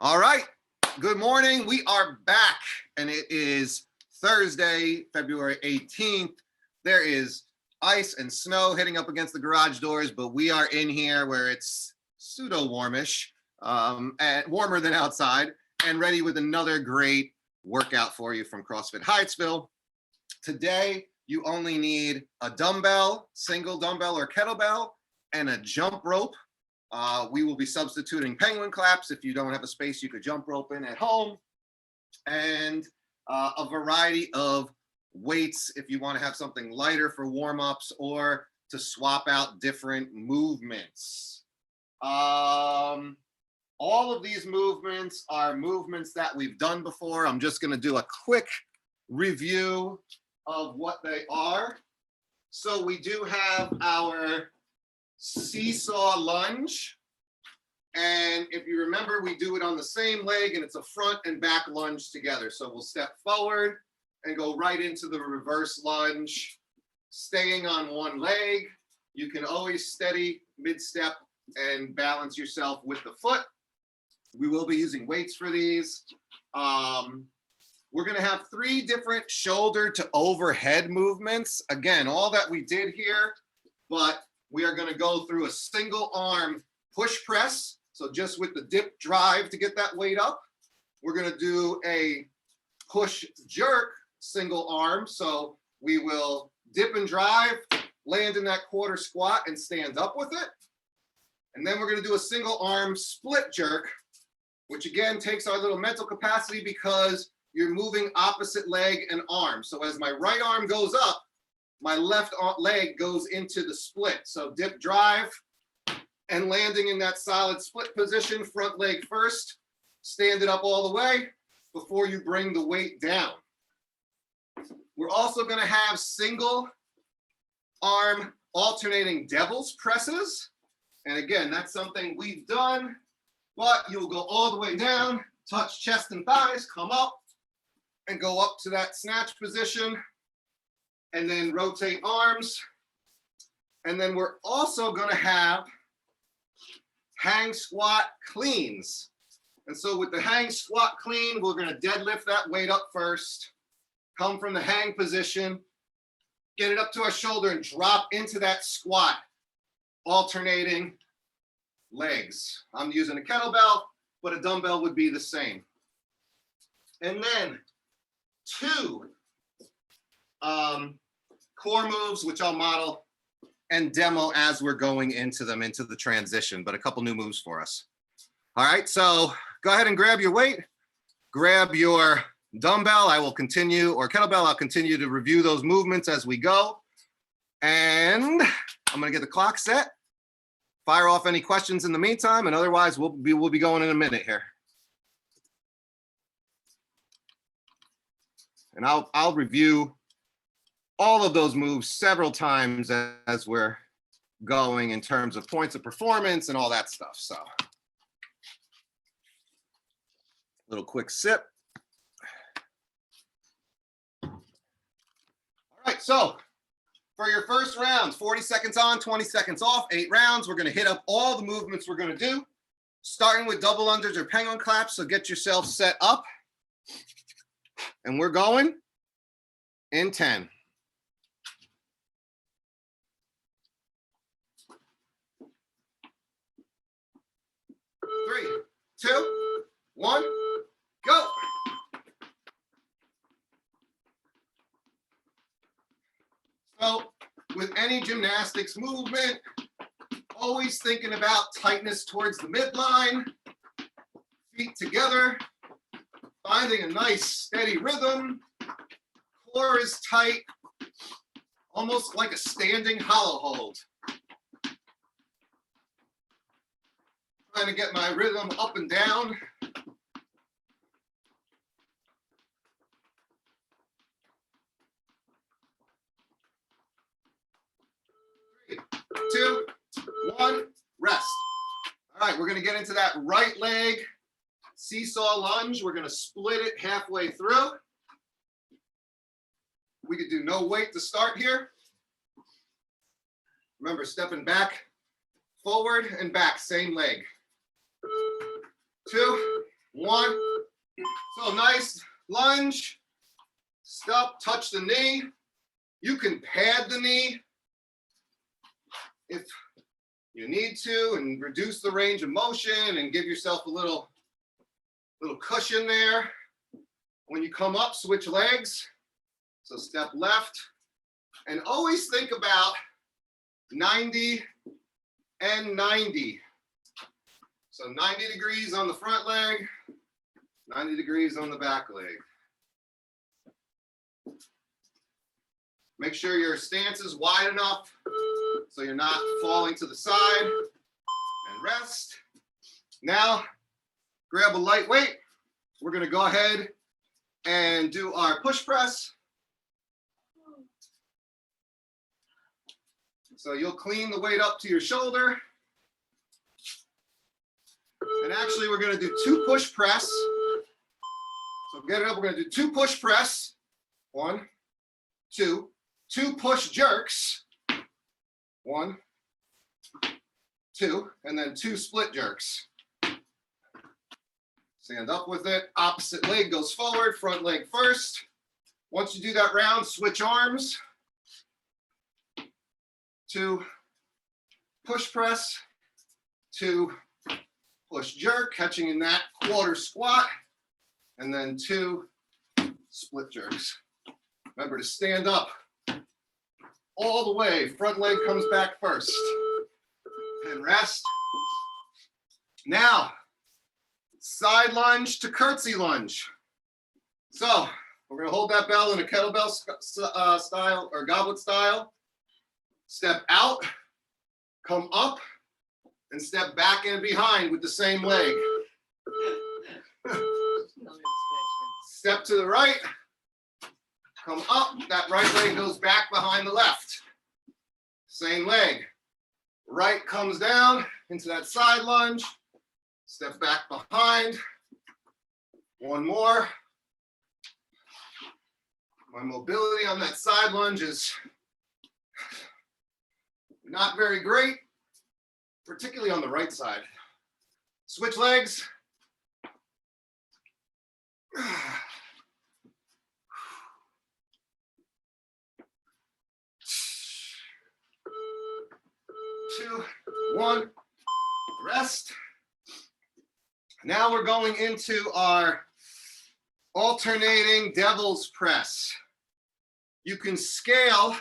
All right, good morning. We are back and it is Thursday, February 18th. There is ice and snow hitting up against the garage doors, but we are in here where it's pseudo warmish, and warmer than outside, and ready with another great workout for you from CrossFit Hyattsville. Today, you only need a dumbbell, single dumbbell or kettlebell, and a jump rope. We will be substituting penguin claps if you don't have a space you could jump rope in at home, and a variety of weights if you want to have something lighter for warm-ups or to swap out different movements. All of these movements are movements that we've done before. I'm just going to do a quick review of what they are. So we do have our seesaw lunge, and if you remember, we do it on the same leg, and it's a front and back lunge together. So we'll step forward and go right into the reverse lunge, staying on one leg. You can always steady mid-step and balance yourself with the foot. We will be using weights for these. We're going to have 3 different shoulder to overhead movements. Again, all that we did here, but we are going to go through a single arm push press. So just with the dip drive to get that weight up. We're going to do a push jerk single arm. So we will dip and drive, land in that quarter squat and stand up with it. And then we're going to do a single arm split jerk, which again takes our little mental capacity because you're moving opposite leg and arm. So as my right arm goes up, my left leg goes into the split. So dip drive and landing in that solid split position, front leg first, stand it up all the way before you bring the weight down. We're also going to have single arm alternating devil's presses. And again, that's something we've done, but you'll go all the way down, touch chest and thighs, come up and go up to that snatch position, and then rotate arms. And then we're also going to have hang squat cleans. And so with the hang squat clean, we're going to deadlift that weight up first, come from the hang position, get it up to our shoulder and drop into that squat, alternating legs. I'm using a kettlebell, but a dumbbell would be the same. And then 2 core moves, which I'll model and demo as we're going into them, into the transition, but a couple new moves for us. All right, so go ahead and grab your weight, grab your dumbbell. I will continue, or kettlebell, I'll continue to review those movements as we go. And I'm gonna get the clock set, fire off any questions in the meantime, and otherwise we'll be going in a minute here. And I'll review all of those moves several times as we're going in terms of points of performance and all that stuff. So, little quick sip. All right, so for your first round, 40 seconds on, 20 seconds off, 8 rounds. We're going to hit up all the movements we're going to do, starting with double unders or penguin claps. So get yourself set up. And we're going in 10. 3, 2, 1, go. So with any gymnastics movement, always thinking about tightness towards the midline, feet together, finding a nice steady rhythm, core is tight, almost like a standing hollow hold. Trying to get my rhythm up and down. 3, 2, 1, rest. All right, we're gonna get into that right leg seesaw lunge. We're gonna split it halfway through. We could do no weight to start here. Remember, stepping back, forward and back, same leg. 2, 1. So nice lunge. Stop, touch the knee. You can pad the knee if you need to and reduce the range of motion and give yourself a little cushion there. When you come up, switch legs. So step left, and always think about 90 and 90. So 90 degrees on the front leg, 90 degrees on the back leg. Make sure your stance is wide enough so you're not falling to the side, and rest. Now, grab a light weight. We're gonna go ahead and do our push press. So you'll clean the weight up to your shoulder. And actually we're gonna do 2 push press. So get it up, we're gonna do 2 push press. 1, 2, 2 push jerks. 1, 2, and then 2 split jerks. Stand up with it, opposite leg goes forward, front leg first. Once you do that round, switch arms. 2 push press, 2 push jerk, catching in that quarter squat, and then 2 split jerks. Remember to stand up all the way. Front leg comes back first. And rest. Now, side lunge to curtsy lunge. So we're gonna hold that bell in a kettlebell style or goblet style. Step out, come up, and step back and behind with the same leg. Step to the right, come up, that right leg goes back behind the left. Same leg. Right comes down into that side lunge, step back behind. 1 more. My mobility on that side lunge is not very great, particularly on the right side. Switch legs. 2, 1, rest. Now we're going into our alternating devil's press. You can scale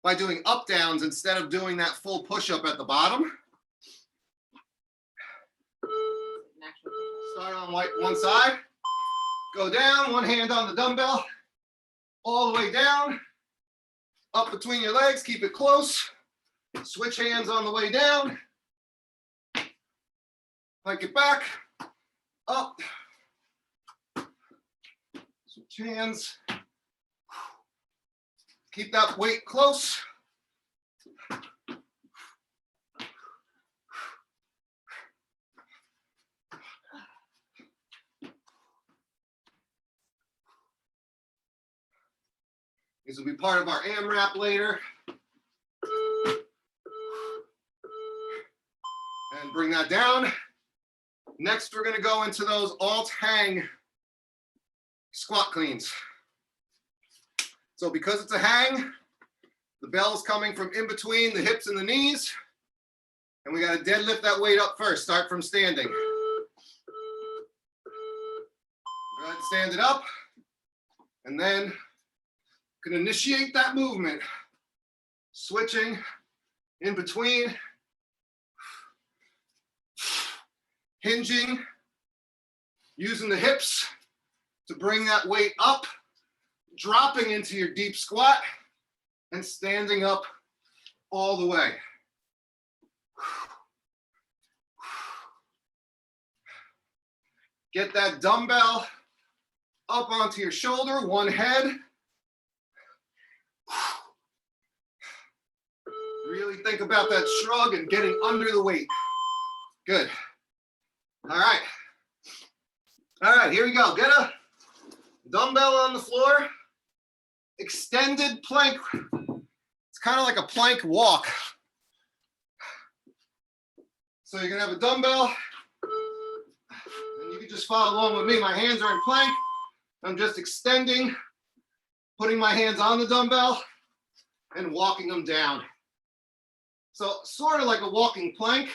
by doing up downs instead of doing that full push-up at the bottom. Start on one side, go down, one hand on the dumbbell, all the way down, up between your legs, keep it close. Switch hands on the way down. Hike it back, up. Switch hands. Keep that weight close. This will be part of our AMRAP later. And bring that down. Next, we're going to go into those alt hang squat cleans. So because it's a hang, the bell's coming from in between the hips and the knees. And we got to deadlift that weight up first. Start from standing. Go ahead and stand it up. And then you can initiate that movement. Switching in between. Hinging. Using the hips to bring that weight up. Dropping into your deep squat and standing up all the way. Get that dumbbell up onto your shoulder, one head. Really think about that shrug and getting under the weight. Good. All right. All right, here we go. Get a dumbbell on the floor. Extended plank. It's kind of like a plank walk. So you're gonna have a dumbbell, and you can just follow along with me. My hands are in plank. I'm just extending, putting my hands on the dumbbell and walking them down. So sort of like a walking plank.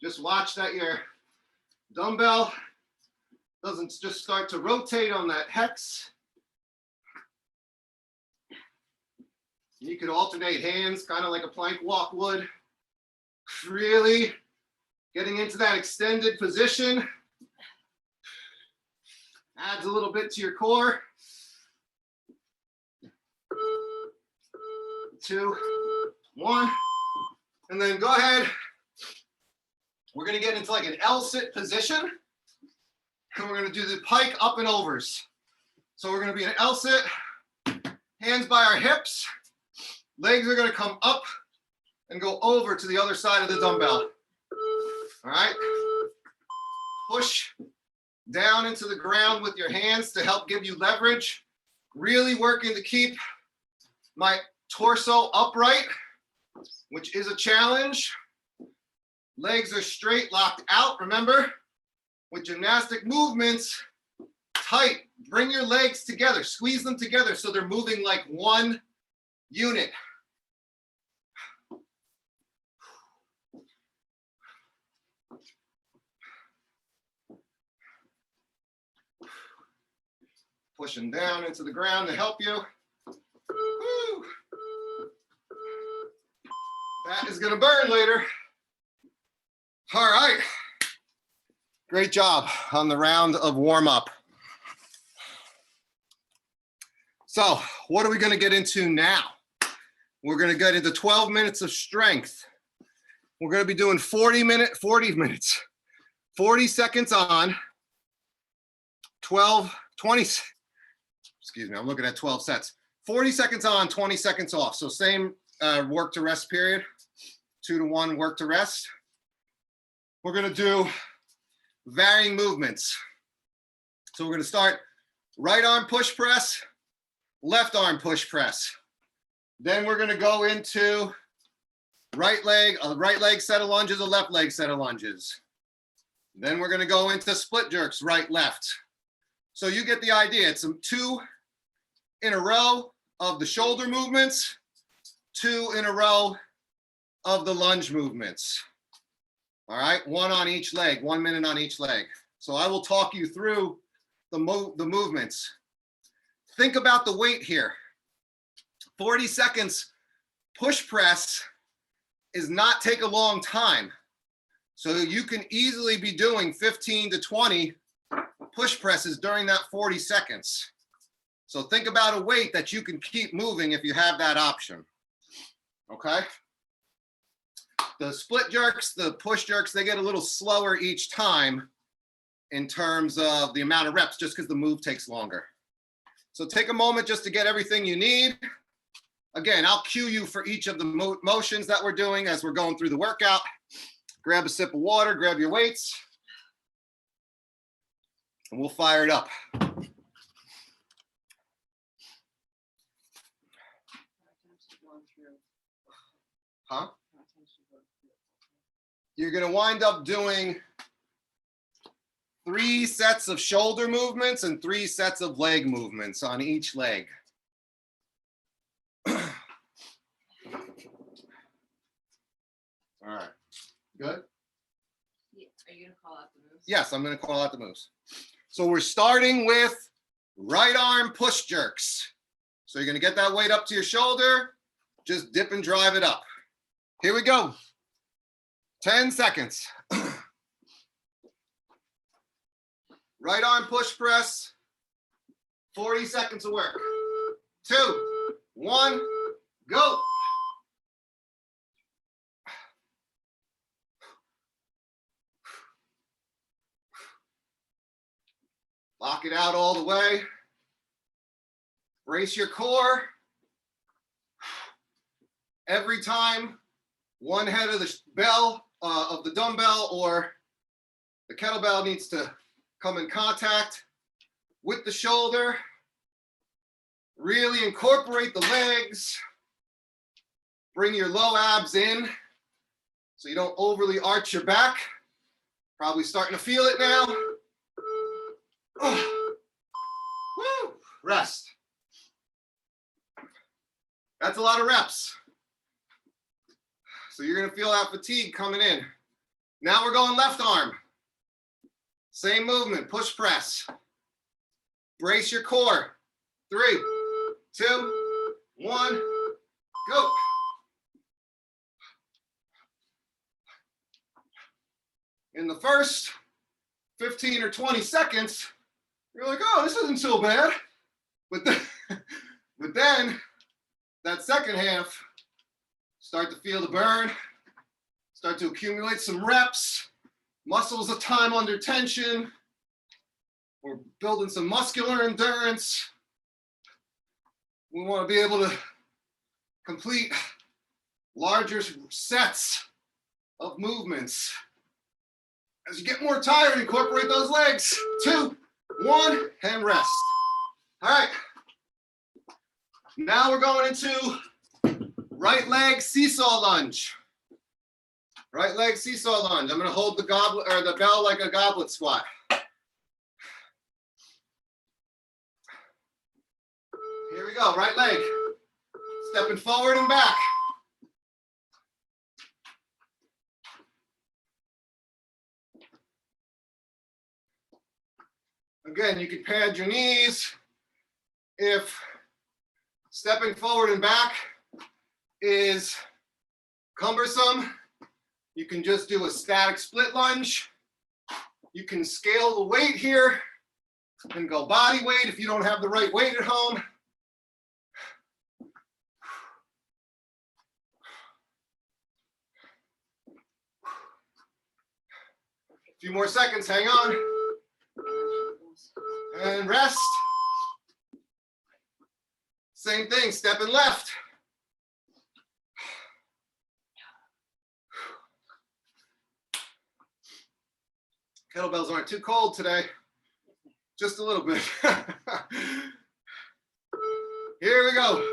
Just watch that your dumbbell doesn't just start to rotate on that hex. You could alternate hands, kind of like a plank walk would. Really getting into that extended position. Adds a little bit to your core. 2, 1, and then go ahead. We're gonna get into like an L-sit position. And we're gonna do the pike up and overs. So we're gonna be an L-sit, hands by our hips. Legs are gonna come up and go over to the other side of the dumbbell. All right. Push down into the ground with your hands to help give you leverage. Really working to keep my torso upright, which is a challenge. Legs are straight, locked out. Remember, with gymnastic movements, tight. Bring your legs together, squeeze them together so they're moving like one unit. Pushing down into the ground to help you. Woo. That is gonna burn later. All right. Great job on the round of warm up. So what are we gonna get into now? We're gonna get into 12 minutes of strength. We're gonna be doing 40 seconds on, 20, excuse me, I'm looking at 12 sets. 40 seconds on, 20 seconds off. So same work to rest period, 2 to 1 work to rest. We're gonna do varying movements. So we're gonna start right arm push press, left arm push press. Then we're gonna go into a right leg set of lunges, a left leg set of lunges. Then we're gonna go into split jerks, right, left. So you get the idea. It's 2 in a row of the shoulder movements, 2 in a row of the lunge movements. All right, 1 on each leg, 1 minute on each leg. So I will talk you through the movements. Think about the weight here. 40 seconds push press is not take a long time. So you can easily be doing 15 to 20 push presses during that 40 seconds. So think about a weight that you can keep moving if you have that option. Okay? The split jerks, the push jerks, they get a little slower each time in terms of the amount of reps, just because the move takes longer. So take a moment just to get everything you need. Again, I'll cue you for each of the motions that we're doing as we're going through the workout. Grab a sip of water, grab your weights, and we'll fire it up. Huh? You're gonna wind up doing 3 sets of shoulder movements and 3 sets of leg movements on each leg. All right, good? Yeah. Are you gonna call out the moves? Yes, I'm gonna call out the moves. So we're starting with right arm push jerks. So you're gonna get that weight up to your shoulder, just dip and drive it up. Here we go. 10 seconds. Right arm push press, 40 seconds of work. 2, 1, go. Lock it out all the way. Brace your core. Every time one head of the bell, of the dumbbell or the kettlebell needs to come in contact with the shoulder. Really incorporate the legs. Bring your low abs in so you don't overly arch your back. Probably starting to feel it now. Oh. Woo. Rest. That's a lot of reps. So you're going to feel that fatigue coming in. Now we're going left arm. Same movement, push press. Brace your core. 3, 2, 1, go. In the first 15 or 20 seconds, you're like, oh, this isn't so bad. But then that second half, start to feel the burn, start to accumulate some reps, muscles of time under tension. We're building some muscular endurance. We want to be able to complete larger sets of movements. As you get more tired, incorporate those legs. 2, 1, and rest. All right. Now we're going into right leg seesaw lunge. Right leg seesaw lunge. I'm going to hold the goblet or the bell like a goblet squat. Here we go. Right leg. Stepping forward and back. Again, you can pad your knees. If stepping forward and back is cumbersome, you can just do a static split lunge. You can scale the weight here and go body weight if you don't have the right weight at home. A few more seconds, hang on. And rest. Same thing, stepping left. Kettlebells aren't too cold today. Just a little bit. Here we go.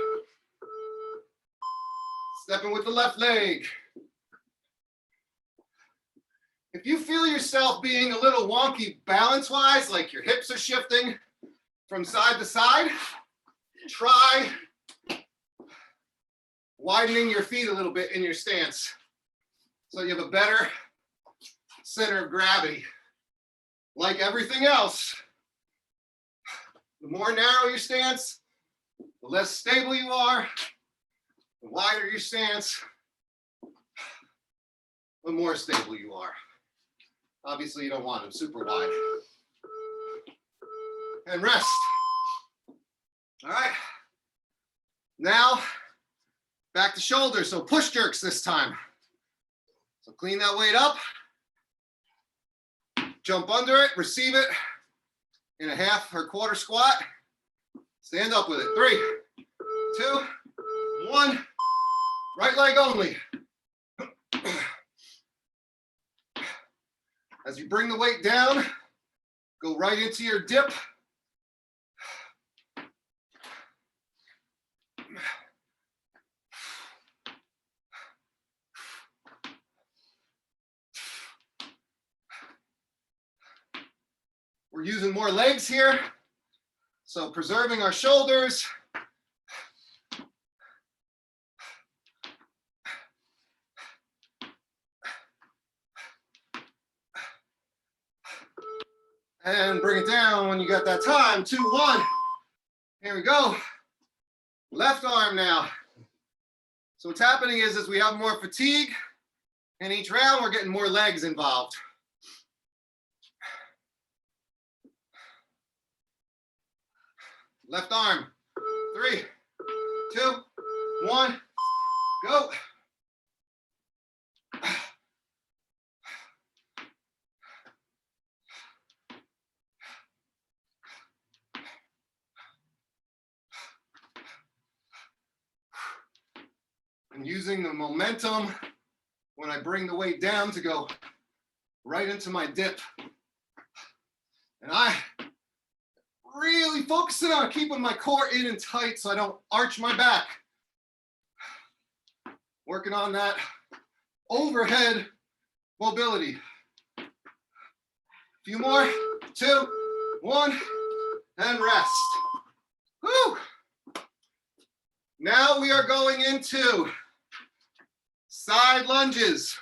Stepping with the left leg. If you feel yourself being a little wonky balance-wise, like your hips are shifting from side to side, try widening your feet a little bit in your stance so you have a better center of gravity. Like everything else, the more narrow your stance, the less stable you are. The wider your stance, the more stable you are. Obviously, you don't want them super wide. And rest. All right. Now, back to shoulders. So push jerks this time. So clean that weight up. Jump under it, receive it in a half or quarter squat. Stand up with it. 3, 2, 1. Right leg only. As you bring the weight down, go right into your dip. We're using more legs here, so preserving our shoulders. And bring it down when you got that time. 2, 1. Here we go. Left arm now. So what's happening is as we have more fatigue, in each round, we're getting more legs involved. Left arm. 3, 2, 1, go. I'm using the momentum when I bring the weight down to go right into my dip. And I really focusing on keeping my core in and tight so I don't arch my back. Working on that overhead mobility. Few more. 2, 1, and rest. Woo! Now we are going into side lunges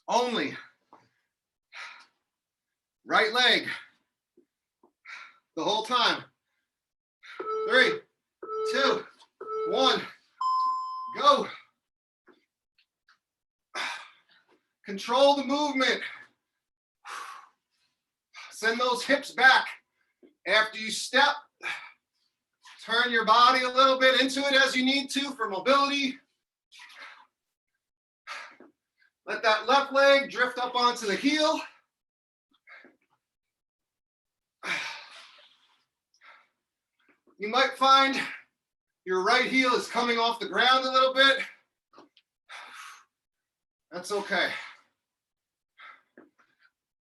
only. Right leg the whole time. 3, 2, 1, go. Control the movement. Send those hips back. After you step, turn your body a little bit into it as you need to for mobility. Let that left leg drift up onto the heel. You might find your right heel is coming off the ground a little bit. That's okay.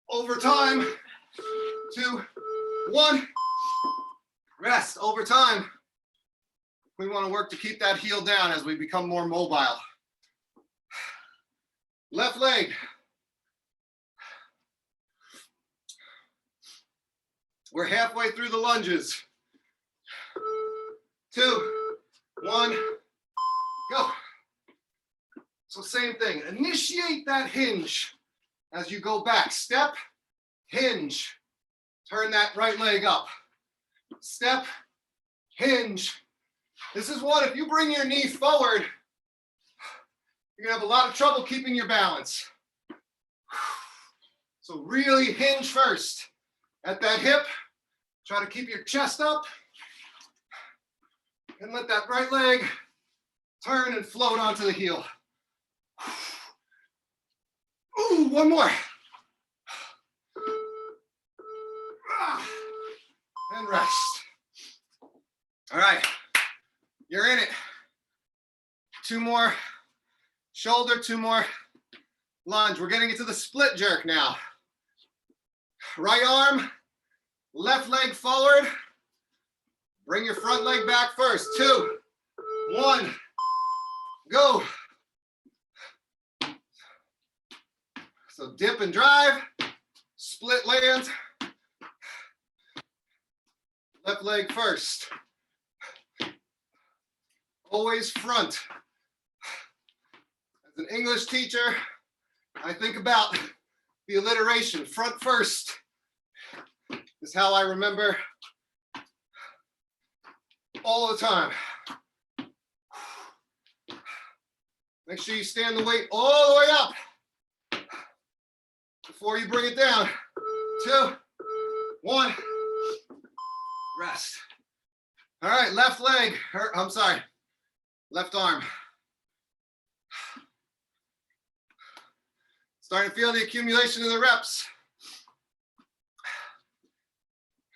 Over time, 2, 1, rest. Over time, we want to work to keep that heel down as we become more mobile. Left leg. We're halfway through the lunges. 2, 1, go. So same thing, initiate that hinge as you go back. Step, hinge, turn that right leg up. Step, hinge. This is one, if you bring your knee forward, you're gonna have a lot of trouble keeping your balance. So really hinge first at that hip. Try to keep your chest up and let that right leg turn and float onto the heel. Ooh, one more. And rest. All right, you're in it. 2 more shoulder, 2 more lunge. We're getting into the split jerk now. Right arm, left leg forward. Bring your front leg back first. 2, 1, go. So dip and drive, split land. Left leg first. Always front. As an English teacher, I think about the alliteration, front first. Is how I remember all the time. Make sure you stand the weight all the way up before you bring it down. 2, 1, rest. All right, left leg, I'm sorry, left arm. Starting to feel the accumulation of the reps.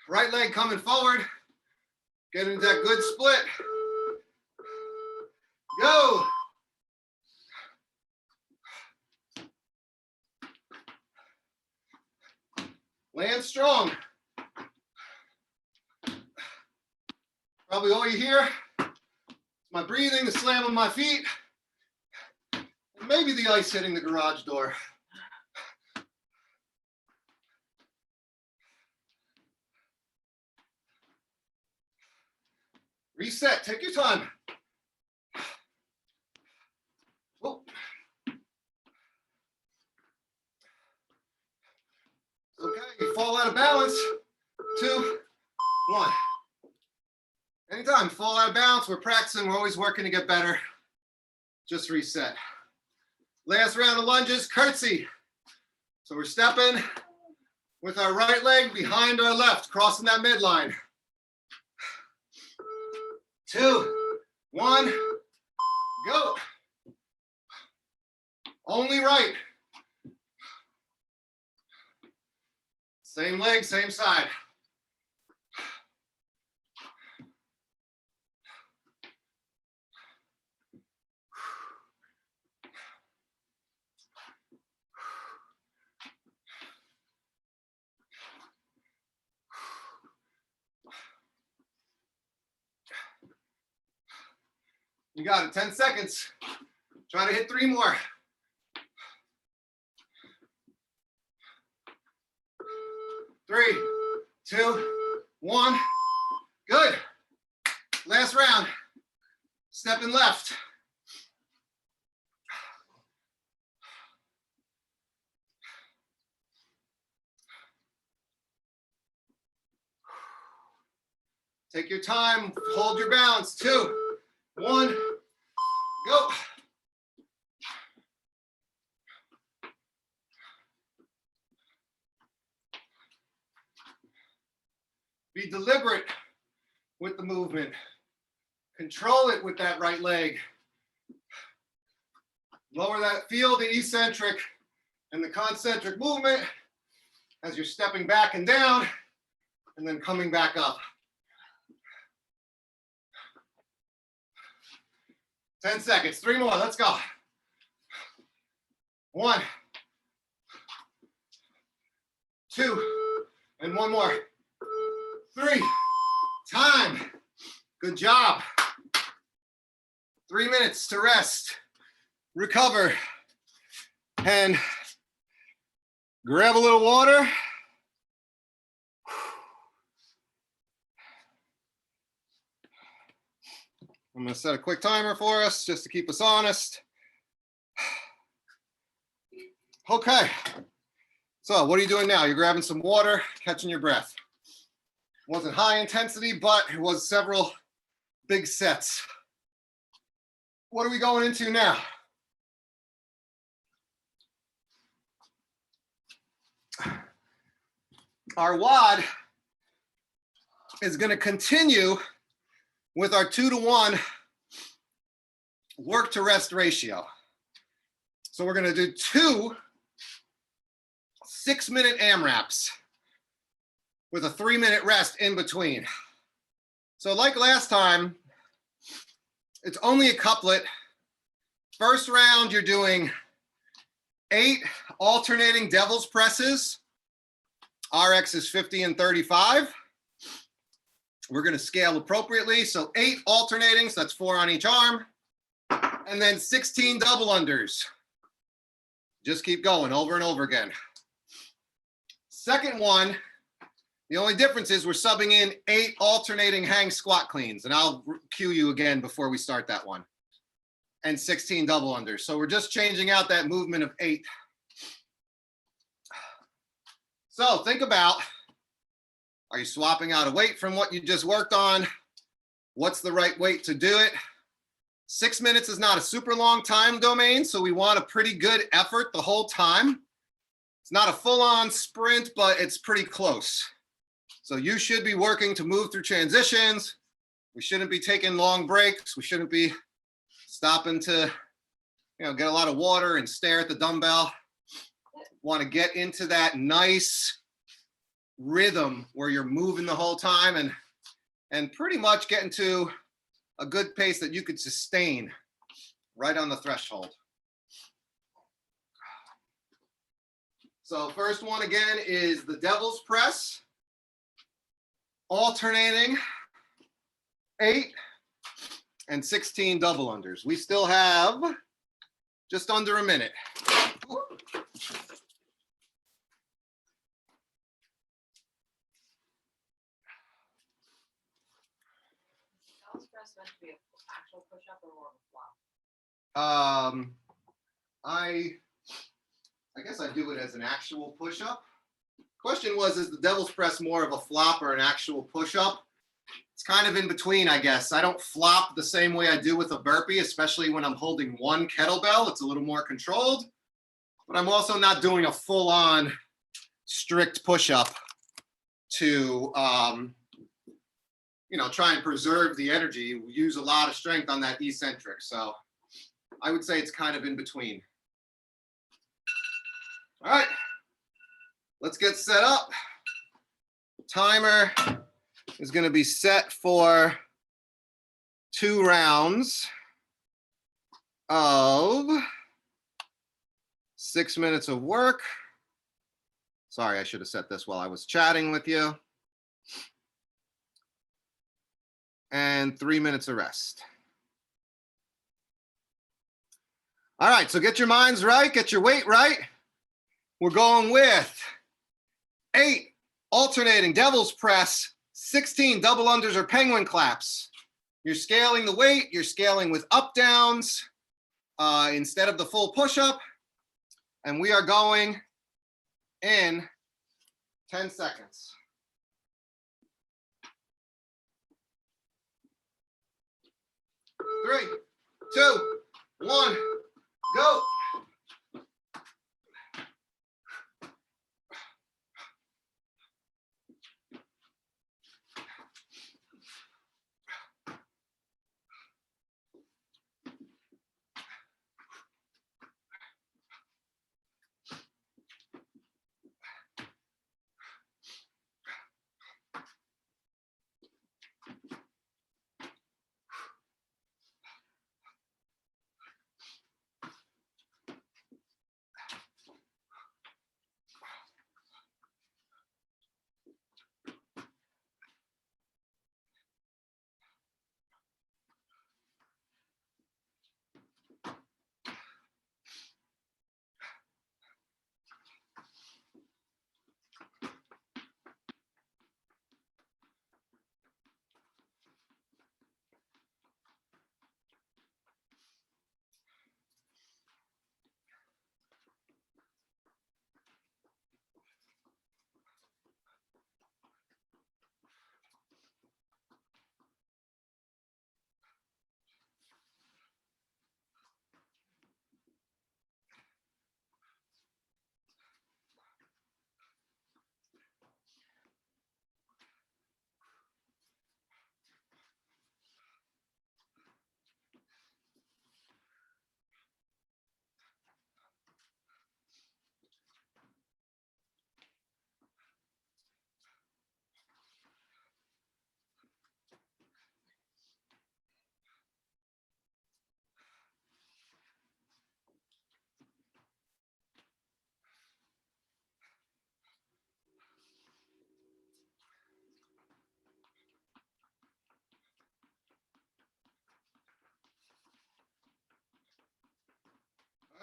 Right leg coming forward. Get into that good split. Go. Land strong. Probably all you hear is my breathing, the slam of my feet, and maybe the ice hitting the garage door. Reset, take your time. Whoa. Okay, you fall out of balance. 2, 1. Anytime you fall out of balance, we're practicing, we're always working to get better. Just reset. Last round of lunges, curtsy. So we're stepping with our right leg behind our left, crossing that midline. 2, 1, go. Only right. Same leg, same side. You got it, 10 seconds. Try to hit 3 more. 3, 2, 1. Good. Last round. Stepping left. Take your time. Hold your balance. 2, 1, go. Be deliberate with the movement. Control it with that right leg. Lower that, feel the eccentric and the concentric movement as you're stepping back and down and then coming back up. 10 seconds, 3 more, let's go. 1, 2, and 1 more. 3, time. Good job. 3 minutes to rest, recover, and grab a little water. I'm going to set a quick timer for us just to keep us honest. Okay. So what are you doing now? You're grabbing some water, catching your breath. Wasn't high intensity, but it was several big sets. What are we going into now? Our WOD is going to continue with our 2-to-1 work to rest ratio. So we're going to do 2 6-minute AMRAPs with a 3-minute rest in between. So like last time, it's only a couplet. First round, you're doing 8 alternating devil's presses. RX is 50 and 35. We're going to scale appropriately. So 8 alternating, so that's 4 on each arm. And then 16 double unders. Just keep going over and over again. Second one, the only difference is we're subbing in 8 alternating hang squat cleans. And I'll cue you again before we start that one. And 16 double unders. So we're just changing out that movement of 8. So think about, are you swapping out a weight from what you just worked on? What's the right weight to do it? 6 minutes is not a super long time domain, so we want a pretty good effort the whole time. It's not a full-on sprint, but it's pretty close. So you should be working to move through transitions. We shouldn't be taking long breaks. We shouldn't be stopping to, get a lot of water and stare at the dumbbell. Want to get into that nice rhythm where you're moving the whole time and pretty much get into a good pace that you could sustain right on the threshold. So first one again is the devil's press, alternating 8 and 16 double unders. We still have just under a minute. Meant to be an actual push-up or more of a flop? I guess I do it as an actual push-up. Question was, is the devil's press more of a flop or an actual push-up? It's kind of in between, I guess. I don't flop the same way I do with a burpee, especially when I'm holding one kettlebell. It's a little more controlled, but I'm also not doing a full-on strict push-up to try and preserve the energy. We use a lot of strength on that eccentric. So I would say it's kind of in between. All right, let's get set up. Timer is going to be set for 2 rounds of 6 minutes of work. Sorry, I should have set this while I was chatting with you. And 3 minutes of rest. All right, so get your minds right, get your weight right. We're going with 8 Alternating devil's press, 16 double unders or penguin claps. You're scaling the weight, you're scaling with up downs instead of the full push-up. And we are going in 10 seconds. 3, 2, 1, go.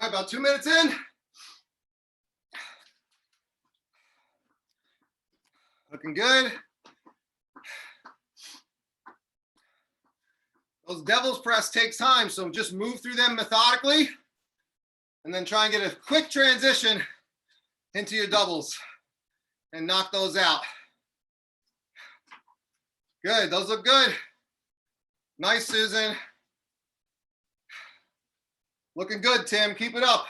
All right, about 2 minutes in. Looking good. Those devil's press takes time, so just move through them methodically and then try and get a quick transition into your doubles and knock those out. Good, those look good. Nice, Susan. Looking good, Tim. Keep it up.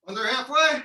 Under halfway.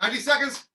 Ninety seconds.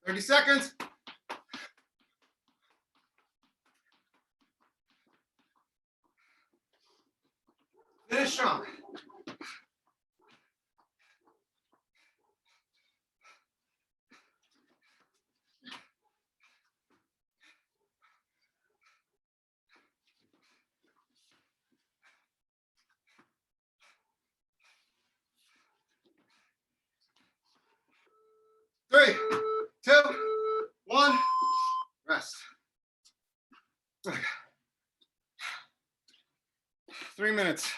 30 seconds. Finish strong. Three, two, one, rest. Okay. 3 minutes.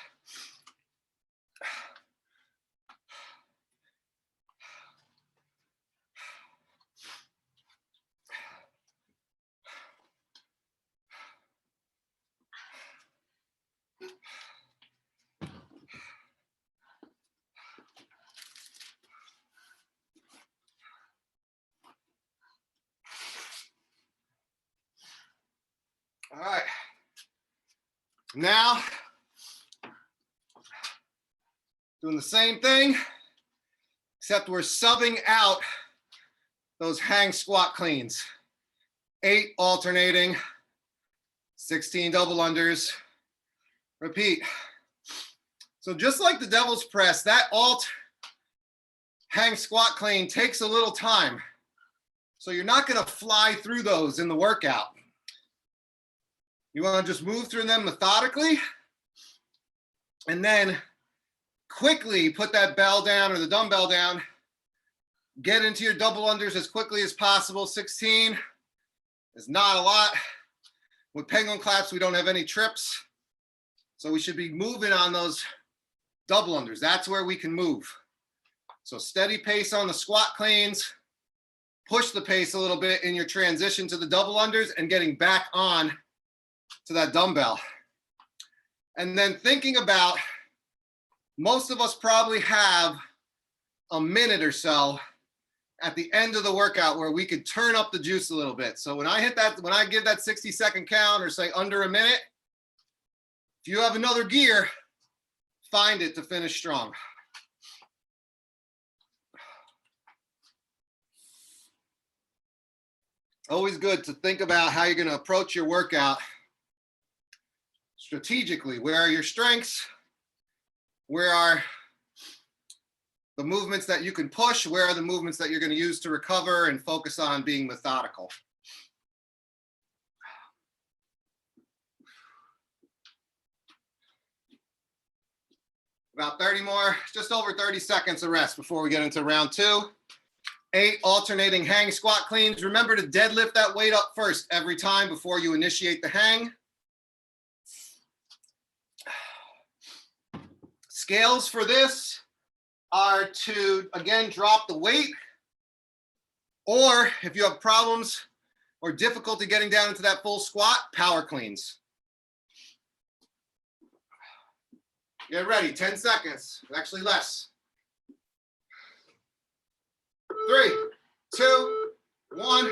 All right. Now, doing the same thing, except we're subbing out those hang squat cleans. 8 alternating, 16 double unders. Repeat. So just like the devil's press, that alt hang squat clean takes a little time. So you're not going to fly through those in the workout. You want to just move through them methodically and then quickly put that bell down or the dumbbell down. Get into your double unders as quickly as possible. 16 is not a lot. With penguin claps, we don't have any trips. So we should be moving on those double unders. That's where we can move. So steady pace on the squat cleans. Push the pace a little bit in your transition to the double unders and getting back on to that dumbbell. And then thinking about, most of us probably have a minute or so at the end of the workout where we could turn up the juice a little bit. So when I hit that, when I give that 60-second count or say under a minute, if you have another gear, find it to finish strong. Always good to think about how you're going to approach your workout strategically. Where are your strengths? Where are the movements that you can push? Where are the movements that you're going to use to recover, and focus on being methodical? About 30 more, just over 30 seconds of rest before we get into round 2. 8 alternating hang squat cleans. Remember to deadlift that weight up first every time before you initiate the hang. Scales for this are to, again, drop the weight, or if you have problems or difficulty getting down into that full squat, power cleans. Get ready, 10 seconds, actually less. 3, 2, 1,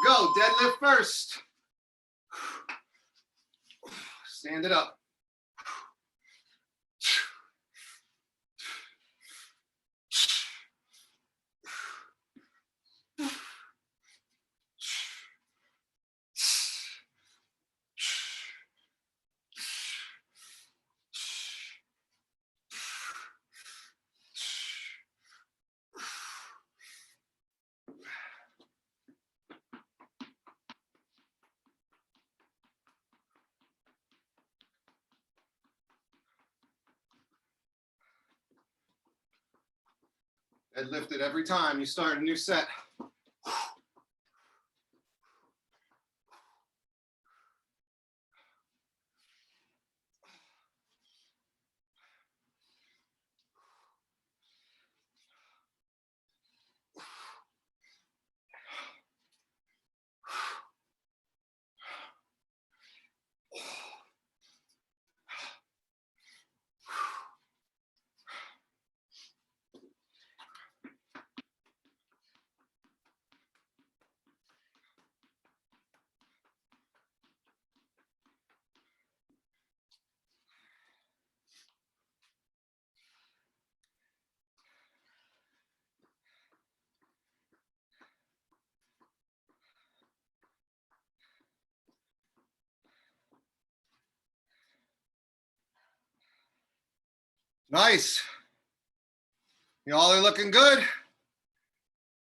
go. Deadlift first. Stand it up. Deadlift it every time you start a new set. Nice. Y'all are looking good.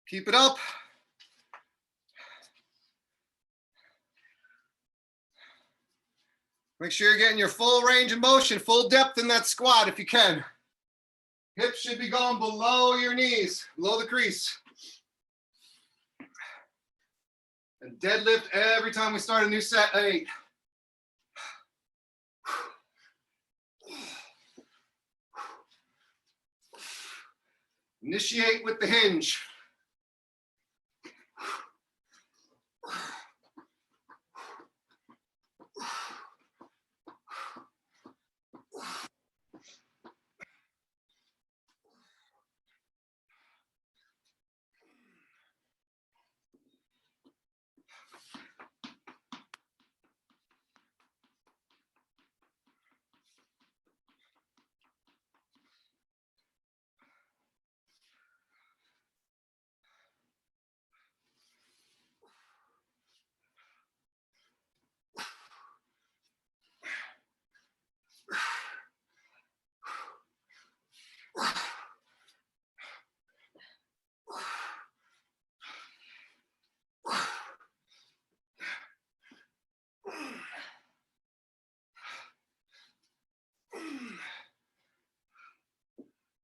Keep it up. Make sure you're getting your full range of motion, full depth in that squat if you can. Hips should be going below your knees, below the crease. And deadlift every time we start a new set at 8. Initiate with the hinge.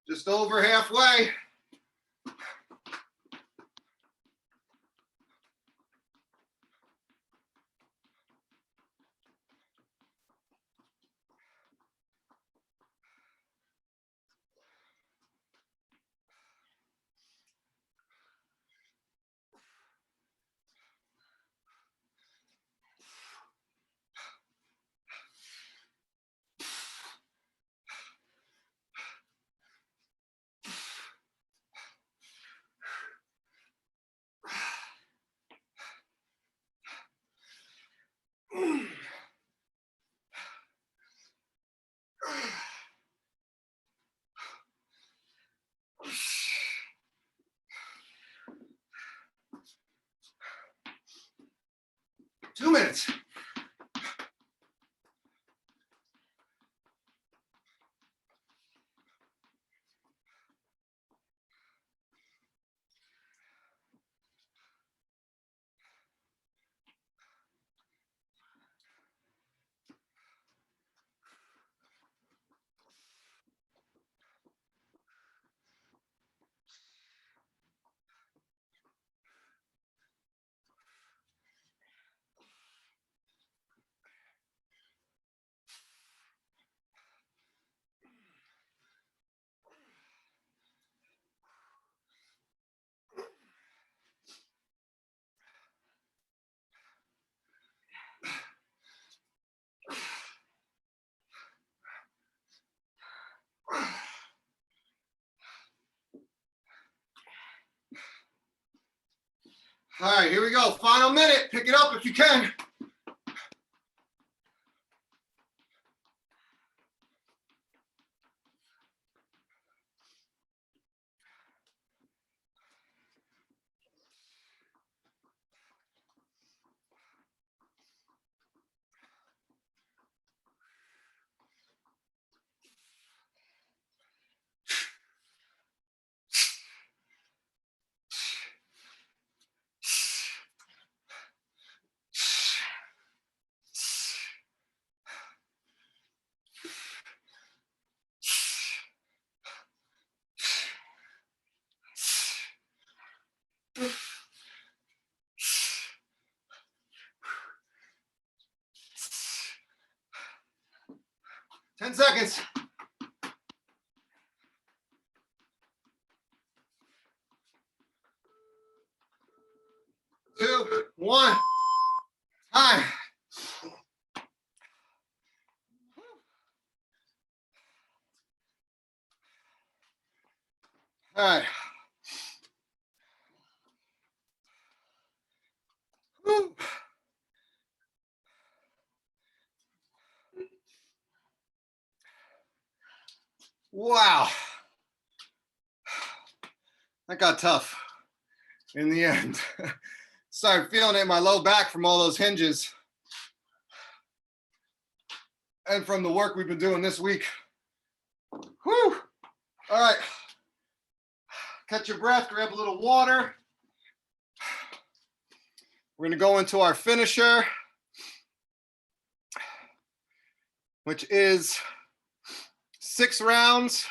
Just over halfway. Two minutes. All right, here we go. Final minute. Pick it up if you can. Ten seconds. 2, 1. Time. All right. Whew. Wow. That got tough in the end. Started feeling it in my low back from all those hinges and from the work we've been doing this week. Whew. right. Catch your breath, grab a little water. We're going to go into our finisher, which is 6 rounds,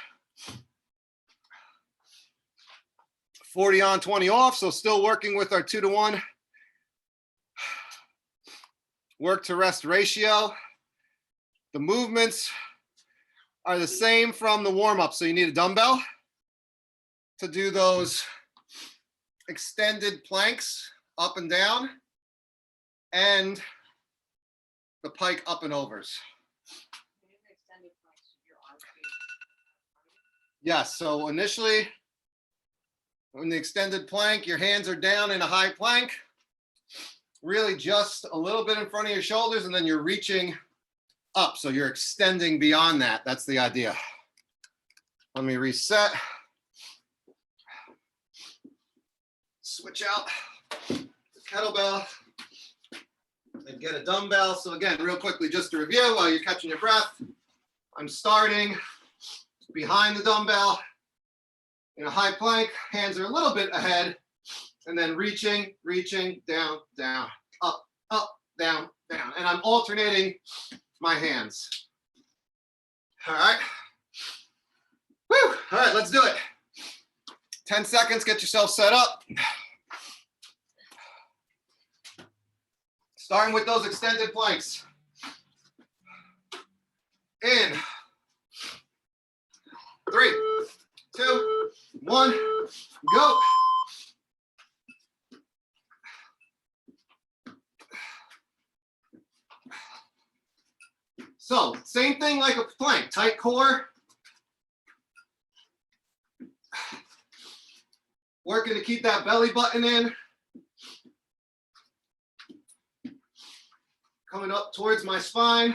40 on, 20 off. So still working with our 2-to-1 work to rest ratio. The movements are the same from the warm-up. So you need a dumbbell to do those extended planks up and down, and the pike up and overs. Yes, so initially, in the extended plank, your hands are down in a high plank, really just a little bit in front of your shoulders, and then you're reaching up. So you're extending beyond that. That's the idea. Let me reset. Switch out the kettlebell and get a dumbbell. So again, real quickly, just to review while you're catching your breath, I'm starting behind the dumbbell in a high plank, hands are a little bit ahead, and then reaching, down, down, up, down, down. And I'm alternating my hands. All right. Woo! All right, let's do it. 10 seconds, get yourself set up. Starting with those extended planks. In 3, 2, 1, go. So, same thing like a plank, tight core. Working to keep that belly button in. Coming up towards my spine.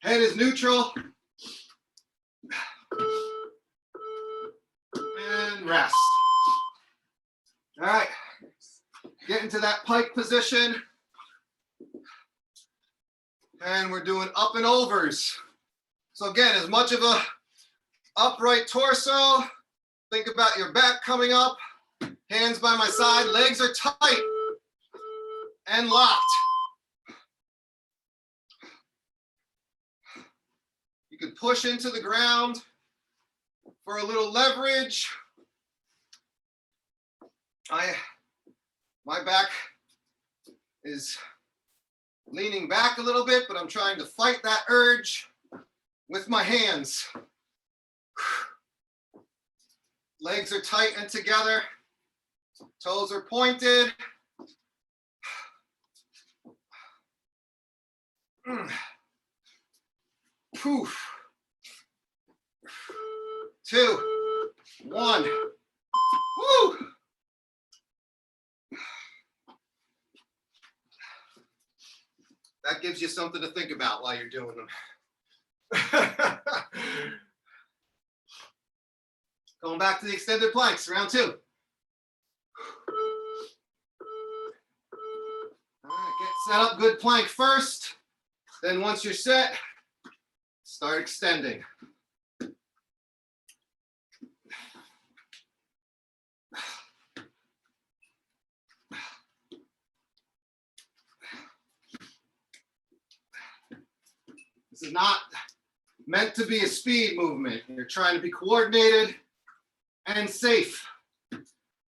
Head is neutral. And rest. All right. Get into that pike position. And we're doing up and overs. So again, as much of a upright torso, think about your back coming up, hands by my side, legs are tight and locked. You can push into the ground for a little leverage. My back is leaning back a little bit, but I'm trying to fight that urge with my hands. Legs are tight and together. Toes are pointed. Poof. 2, 1. Woo! That gives you something to think about while you're doing them. Going back to the extended planks, round 2. All right, get set up, good plank first. Then once you're set, start extending. This is not meant to be a speed movement. You're trying to be coordinated and safe.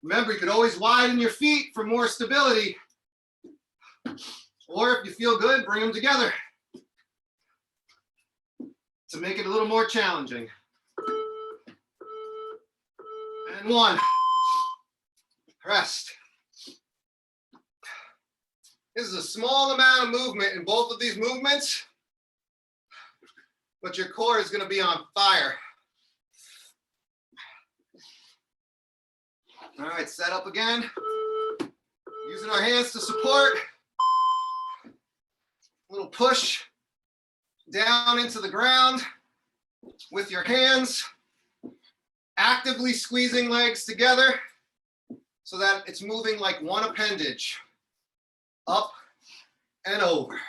Remember, you could always widen your feet for more stability. Or if you feel good, bring them together to make it a little more challenging. And 1. Rest. This is a small amount of movement in both of these movements, but your core is going to be on fire. All right, set up again. Using our hands to support. A little push down into the ground with your hands. Actively squeezing legs together so that it's moving like one appendage, up and over,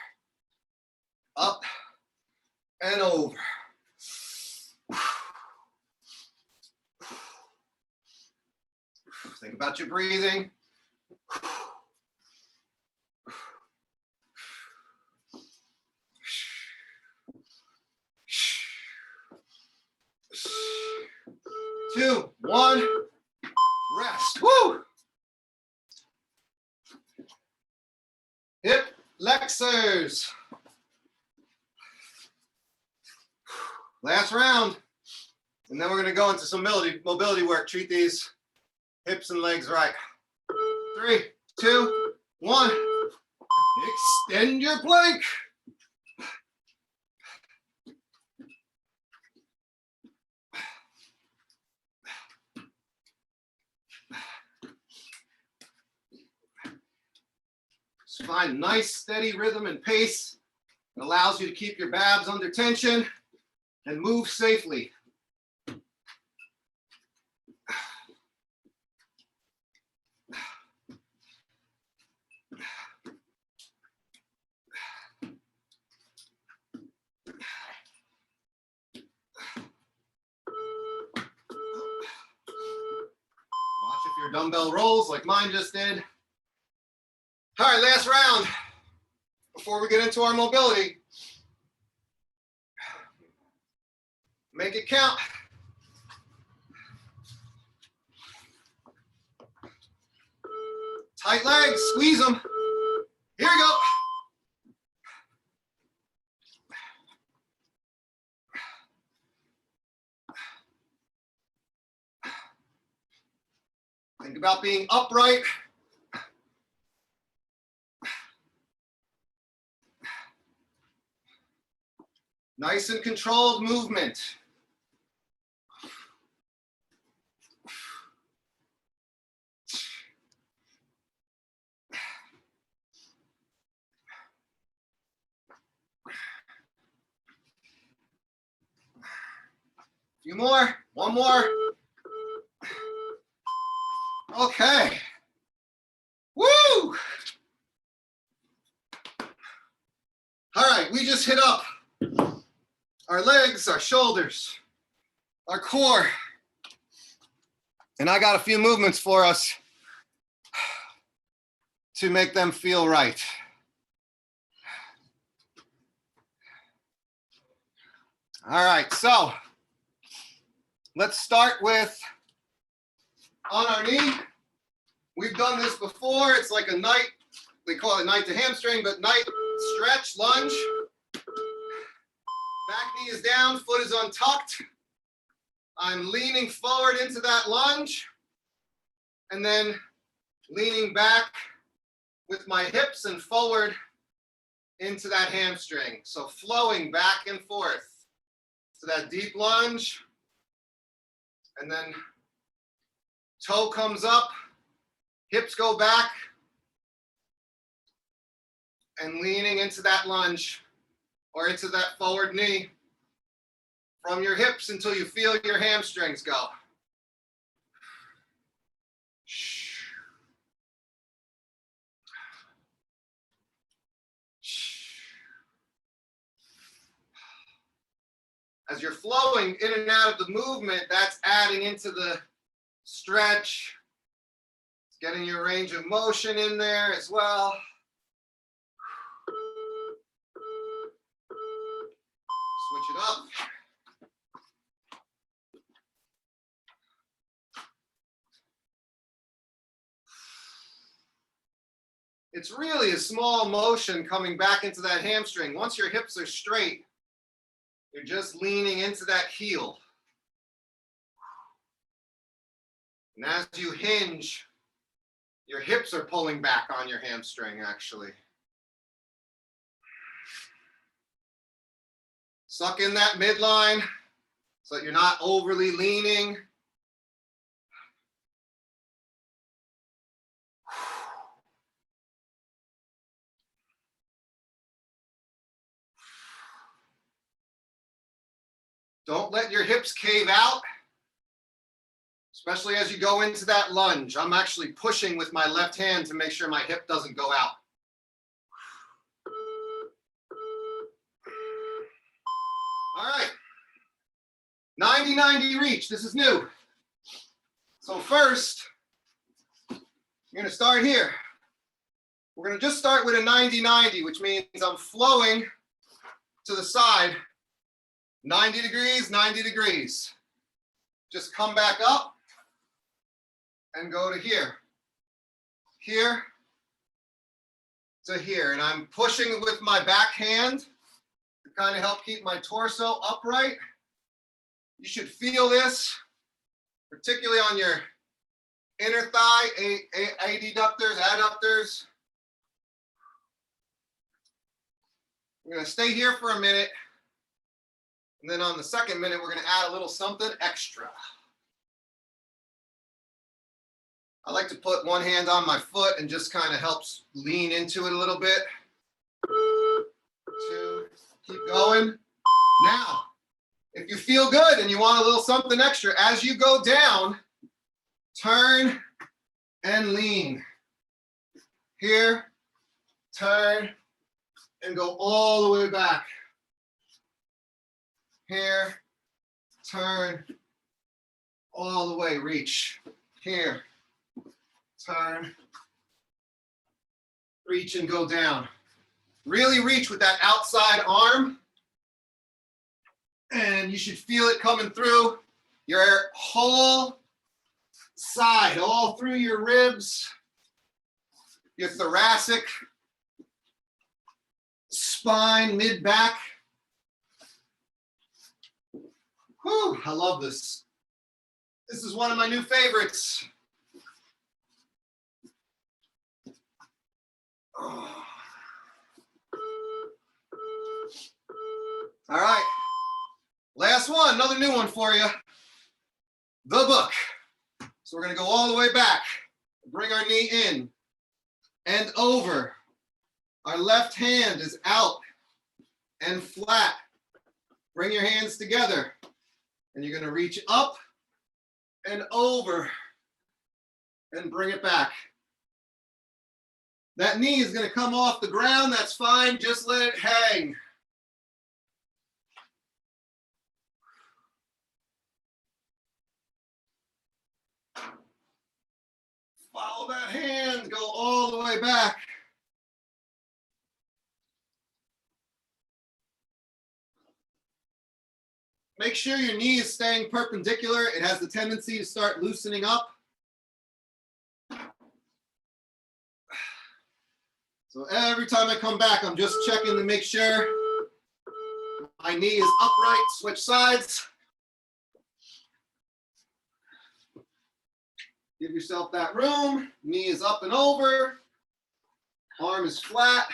up and over. Think about your breathing. Two, one, rest. Woo! Hip flexors. Last round. And then we're going to go into some mobility work. Treat these hips and legs right. 3, 2, 1. Extend your plank. Just find nice steady rhythm and pace. It allows you to keep your abs under tension and move safely. Watch if your dumbbell rolls like mine just did. All right, last round before we get into our mobility. Make it count. Tight legs, squeeze them. Here we go. Think about being upright. Nice and controlled movement. Few more, one more. Okay. Woo! All right, we just hit up our legs, our shoulders, our core. And I got a few movements for us to make them feel right. All right, so let's start with on our knee. We've done this before. It's like a night, they call it night to hamstring, but night stretch, lunge. Back knee is down, foot is untucked. I'm leaning forward into that lunge and then leaning back with my hips and forward into that hamstring. So flowing back and forth to that deep lunge, and then toe comes up, hips go back, and leaning into that lunge or into that forward knee from your hips until you feel your hamstrings go. As you're flowing in and out of the movement, that's adding into the stretch. It's getting your range of motion in there as well. Switch it up. It's really a small motion coming back into that hamstring. Once your hips are straight, you're just leaning into that heel. And as you hinge, your hips are pulling back on your hamstring, actually. Suck in that midline so that you're not overly leaning. Don't let your hips cave out, especially as you go into that lunge. I'm actually pushing with my left hand to make sure my hip doesn't go out. All right. 90-90 reach. This is new. So first, you're going to start here. We're going to just start with a 90-90, which means I'm flowing to the side, 90 degrees, 90 degrees. Just come back up and go to here. Here to here. And I'm pushing with my back hand to kind of help keep my torso upright. You should feel this, particularly on your inner thigh, adductors, adductors. We're going to stay here for a minute. And then on the second minute, we're going to add a little something extra. I like to put one hand on my foot and just kind of helps lean into it a little bit. 2, keep going. Now, if you feel good and you want a little something extra, as you go down, turn and lean. Here, turn, and go all the way back. Here, turn, all the way, reach. Here, turn, reach and go down. Really reach with that outside arm. And you should feel it coming through your whole side, all through your ribs, your thoracic, spine, mid-back. Whew, I love this. This is one of my new favorites. Oh. All right. Last one, another new one for you. The book. So we're going to go all the way back. Bring our knee in and over. Our left hand is out and flat. Bring your hands together. And you're going to reach up and over and bring it back. That knee is going to come off the ground. That's fine. Just let it hang. Follow that hand, go all the way back. Make sure your knee is staying perpendicular. It has the tendency to start loosening up. So every time I come back, I'm just checking to make sure my knee is upright. Switch sides. Give yourself that room. Knee is up and over. Arm is flat.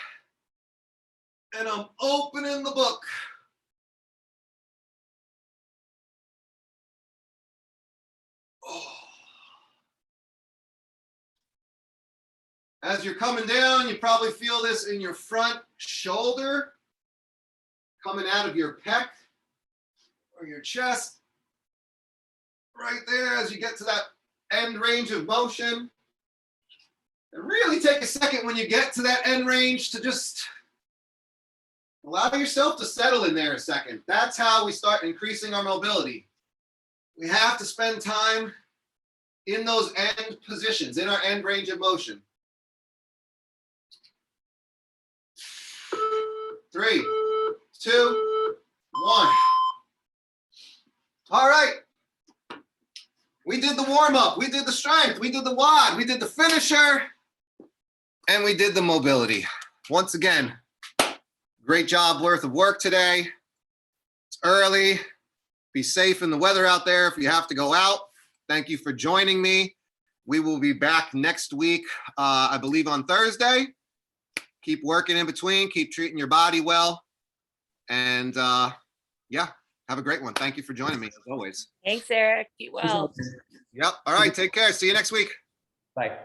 And I'm opening the book. Oh. As you're coming down, you probably feel this in your front shoulder, coming out of your pec or your chest. Right there as you get to that end range of motion. And really take a second when you get to that end range to just allow yourself to settle in there a second. That's how we start increasing our mobility. We have to spend time in those end positions, in our end range of motion. 3, 2, 1. All right. We did the warm-up, we did the strength, we did the WOD, we did the finisher, and we did the mobility. Once again, great job worth of work today. It's early. Be safe in the weather out there if you have to go out. Thank you for joining me. We will be back next week, I believe on Thursday. Keep working in between, keep treating your body well. And yeah, have a great one. Thank you for joining me as always. Thanks, Eric. Be well. Yep. All right. Take care. See you next week. Bye.